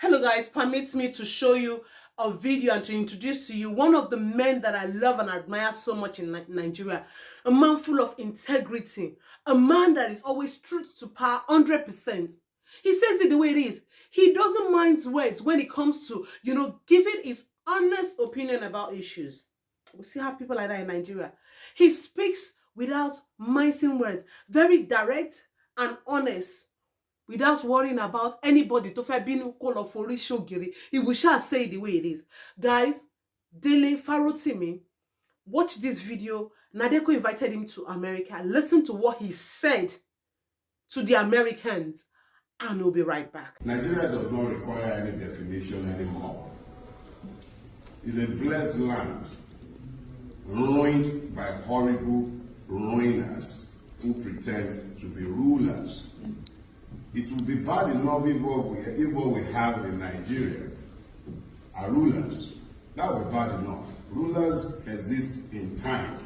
Hello guys, permit me to show you a video and to introduce to you one of the men that I love and admire so much in Nigeria. A man full of integrity, a man that is always truth to power 100%. He says it the way it is. He doesn't mind words when it comes to, giving his honest opinion about issues. We still have people like that in Nigeria. He speaks without mincing words, very direct and honest, without worrying about anybody to fair being call of shogiri. He will shall say it the way it is. Guys, Dele Farotimi, watch this video. Nadeko invited him to America. Listen to what he said to the Americans, and we'll be right back. Nigeria does not require any definition anymore. It's a blessed land, ruined by horrible ruiners who pretend to be rulers. It will be bad enough if what we have in Nigeria are rulers. That would be bad enough. Rulers exist in time.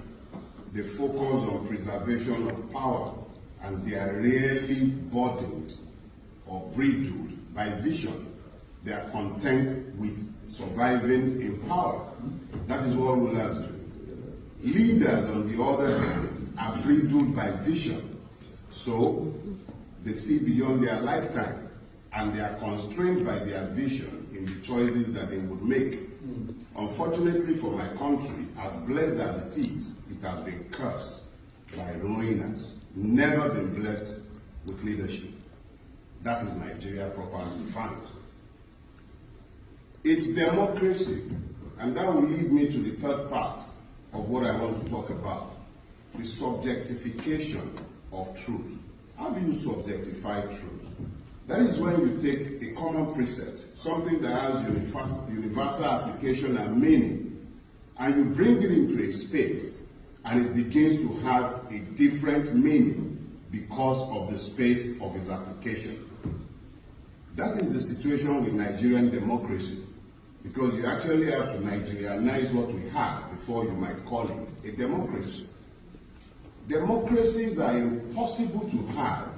They focus on preservation of power, and they are rarely burdened or bridled by vision. They are content with surviving in power. That is what rulers do. Leaders, on the other hand, are bridled by vision. So they see beyond their lifetime, and they are constrained by their vision in the choices that they would make. Unfortunately for my country, as blessed as it is, it has been cursed by ruiners, never been blessed with leadership. That is Nigeria properly defined. It's democracy, and that will lead me to the third part of what I want to talk about, the subjectification of truth. How do you subjectify truth? That is when you take a common precept, something that has universal application and meaning, and you bring it into a space, and it begins to have a different meaning because of the space of its application. That is the situation with Nigerian democracy, because you actually have to Nigerianize what we have before you might call it a democracy. Democracies are impossible to have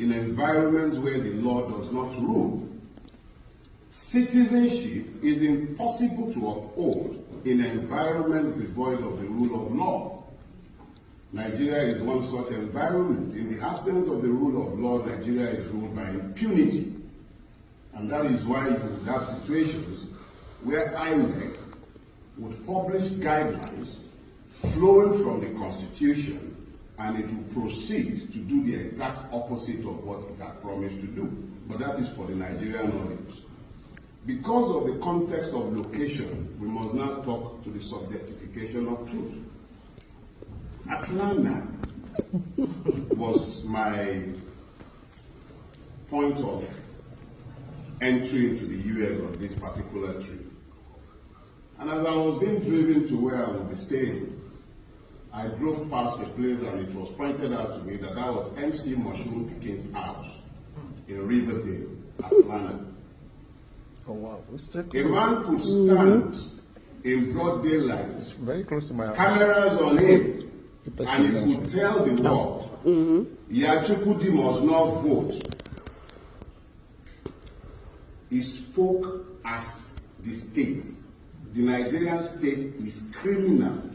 in environments where the law does not rule. Citizenship is impossible to uphold in environments devoid of the rule of law. Nigeria is one such environment. In the absence of the rule of law, Nigeria is ruled by impunity. And that is why you would have situations where Americ would publish guidelines flowing from the Constitution, and it will proceed to do the exact opposite of what it had promised to do. But that is for the Nigerian audience. Because of the context of location, we must now talk to the subjectification of truth. Atlanta was my point of entry into the US on this particular trip. And as I was being driven to where I would be staying, I drove past a place and it was pointed out to me that was MC Mushroom Pickens' house in Riverdale, Atlanta. Oh wow! A man could stand in broad daylight, very close to my house, cameras on him, and he could tell the world, Yachukudi must not vote. He spoke as the state. The Nigerian state is criminal.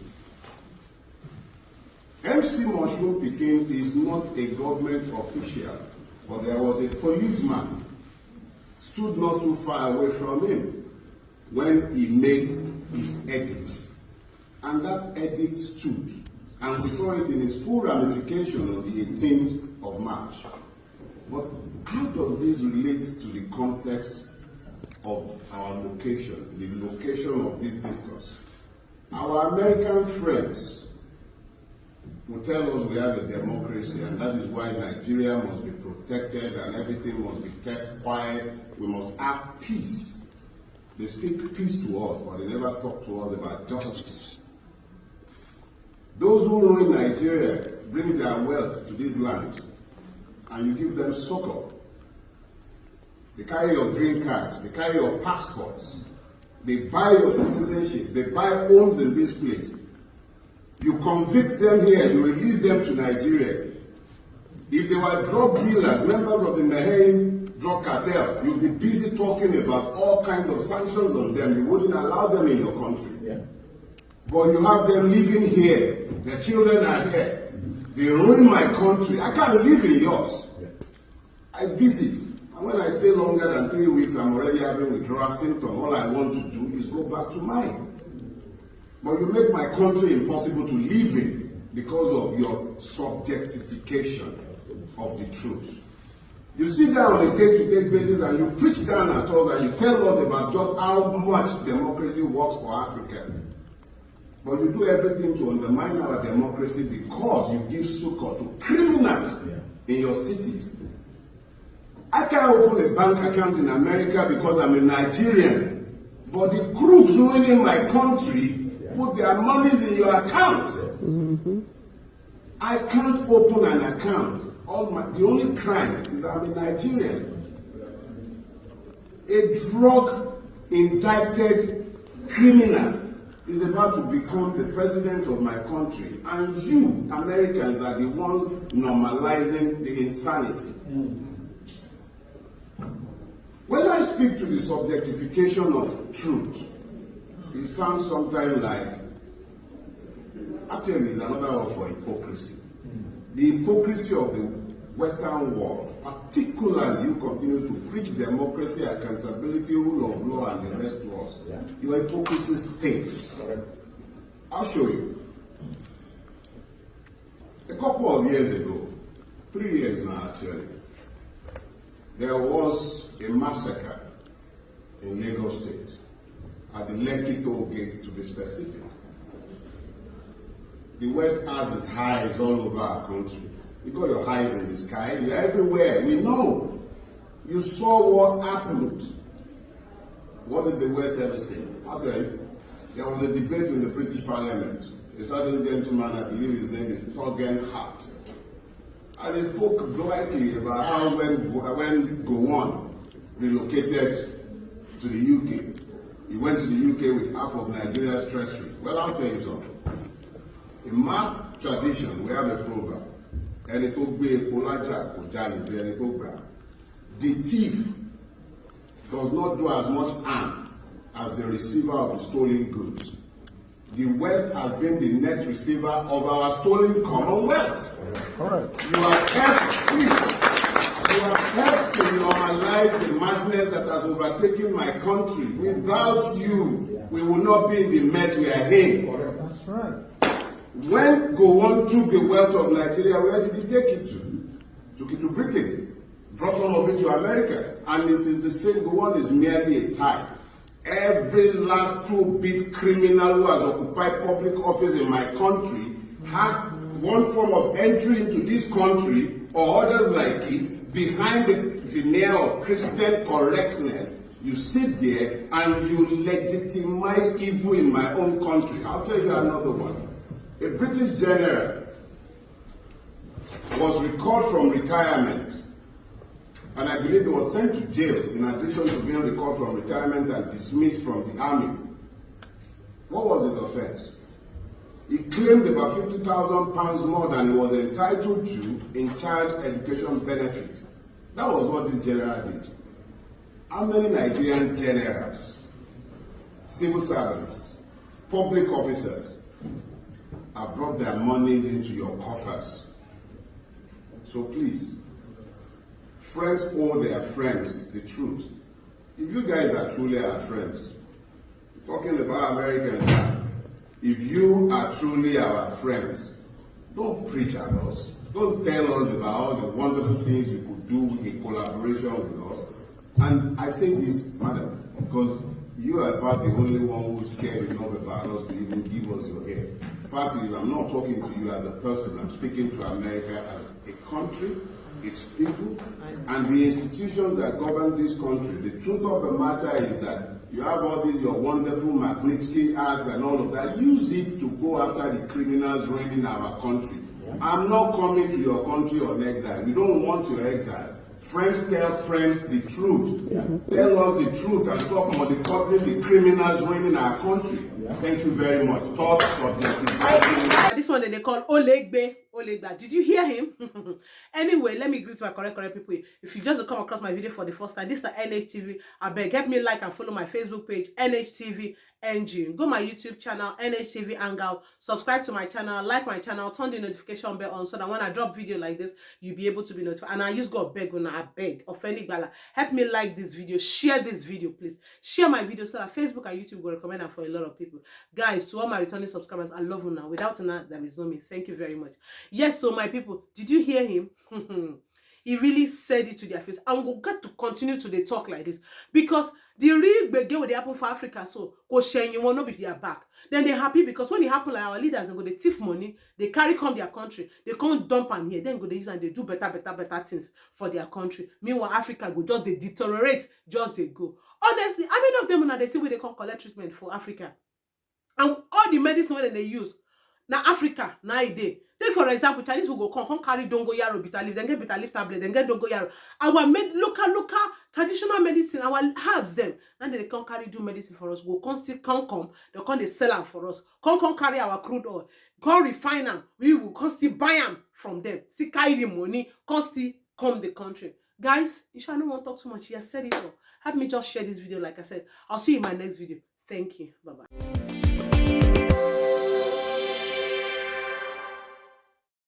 MC Mushroom Pickens is not a government official, but there was a policeman stood not too far away from him when he made his edit. And that edit stood, and we saw it in its full ramification on the 18th of March. But how does this relate to the context of our location, the location of this discourse? Our American friends will tell us we have a democracy, and that is why Nigeria must be protected and everything must be kept quiet. We must have peace. They speak peace to us, but they never talk to us about justice. Those who rule Nigeria bring their wealth to this land, and you give them succor. They carry your green cards, they carry your passports, they buy your citizenship, they buy homes in this place. You convict them here, you release them to Nigeria. If they were drug dealers, members of the Mahane drug cartel, you'll be busy talking about all kinds of sanctions on them. You wouldn't allow them in your country. Yeah. But you have them living here. Their children are here. They ruin my country. I can't live in yours. Yeah. I visit. And when I stay longer than 3 weeks, I'm already having withdrawal symptoms. All I want to do is go back to mine. But you make my country impossible to live in because of your subjectification of the truth. You sit down on a day-to-day basis and you preach down at us and you tell us about just how much democracy works for Africa. But you do everything to undermine our democracy because you give succor to criminals in your cities. I can't open a bank account in America because I'm a Nigerian, but the crooks ruining my country put their monies in your accounts. Mm-hmm. I can't open an account. The only crime is that I'm a Nigerian. A drug-indicted criminal is about to become the president of my country, and you, Americans, are the ones normalizing the insanity. When I speak to the subjectification of truth, it sounds sometimes like, actually, it's another word for hypocrisy. The hypocrisy of the Western world, particularly you continue to preach democracy, accountability, rule of law, and the rest to us. Yeah. Your hypocrisy stinks. I'll show you. A couple of years ago, 3 years now actually, there was a massacre in Lagos State, at the Lekki toll gate to be specific. The West has its highs all over our country. You got your highs in the sky, you're everywhere. We know. You saw what happened. What did the West ever say? I'll tell you. There was a debate in the British Parliament. A certain gentleman, I believe his name is Hart. And he spoke brightly about how when Gowon relocated to the UK, he went to the UK with half of Nigeria's treasury. Well, I'll tell you something. In my tradition, we have a proverb. The thief does not do as much harm as the receiver of the stolen goods. The West has been the net receiver of our stolen commonwealth. Correct. You have helped to normalize the madness that has overtaken my country. Without you, we will not be in the mess we are in. That's right. When Gowon took the wealth of Nigeria, where did he take it to? Took it to Britain, brought some of it to America, and it is the same. Gowon is merely a type. Every last two-bit criminal who has occupied public office in my country has one form of entry into this country or others like it behind the veneer of Christian correctness. You sit there and you legitimize evil in my own country. I'll tell you another one. A British general was recalled from retirement, and I believe he was sent to jail in addition to being recalled from retirement and dismissed from the army. What was his offense? He claimed about £50,000 more than he was entitled to in child education benefit. That was what this general did. How many Nigerian generals, civil servants, public officers have brought their monies into your coffers? So please, friends owe their friends the truth. If you guys are truly our friends, talking about Americans now, if you are truly our friends, don't preach at us. Don't tell us about all the wonderful things you could do in collaboration with us. And I say this, madam, because you are about the only one who's cared enough about us to even give us your ear. The fact is, I'm not talking to you as a person. I'm speaking to America as a country, its people, and the institutions that govern this country. The truth of the matter is that you have all these, your wonderful Magnitsky Acts and all of that. Use it to go after the criminals running our country. I'm not coming to your country on exile. We don't want your exile. Friends tell friends the truth. Tell us the truth and stop mollycoddling the criminals running our country. Thank you very much. Talk subjective. This one they call Olegbe. Olegba. Did you hear him? Anyway, let me greet my correct people. If you just come across my video for the first time, this is the NHTV. I beg, help me like and follow my Facebook page, NHTV NG. Go my YouTube channel, NHTV Hangout. Subscribe to my channel, like my channel, turn the notification bell on so that when I drop video like this, you'll be able to be notified. And I use God beg when I beg. Ofenigbala, help me like this video, share this video, please. Share my video so that Facebook and YouTube will recommend it for a lot of people. Guys, to all my returning subscribers, I love you now. Without you, there is no me. Thank you very much. Yes, so my people, did you hear him? He really said it to their face. And we'll get to continue to talk like this because the real big what they happen for Africa, so you will not be their back. Then they're happy because when it happen like our leaders and go they thief money, they carry come their country, they can't dump them here, then go they use and they do better things for their country. Meanwhile, Africa go just they deteriorate, just they go. Honestly, how many of them now they see where they come collect treatment for Africa? And all the medicine that they use. Now Africa, now a day. Take for example, Chinese will go come carry dongoyaro bitter leaf, then get bitter leaf tablet, then get dongoyaro. Our local traditional medicine, our herbs them. Now they can't carry do medicine for us. Go come, they can't they sell them for us. Come carry our crude oil, come refine them. We will constantly buy them from them. See carry the money, constantly come the country. Guys, you shall not want to talk too much. He has said it all. Help me just share this video like I said. I'll see you in my next video. Thank you. Bye bye.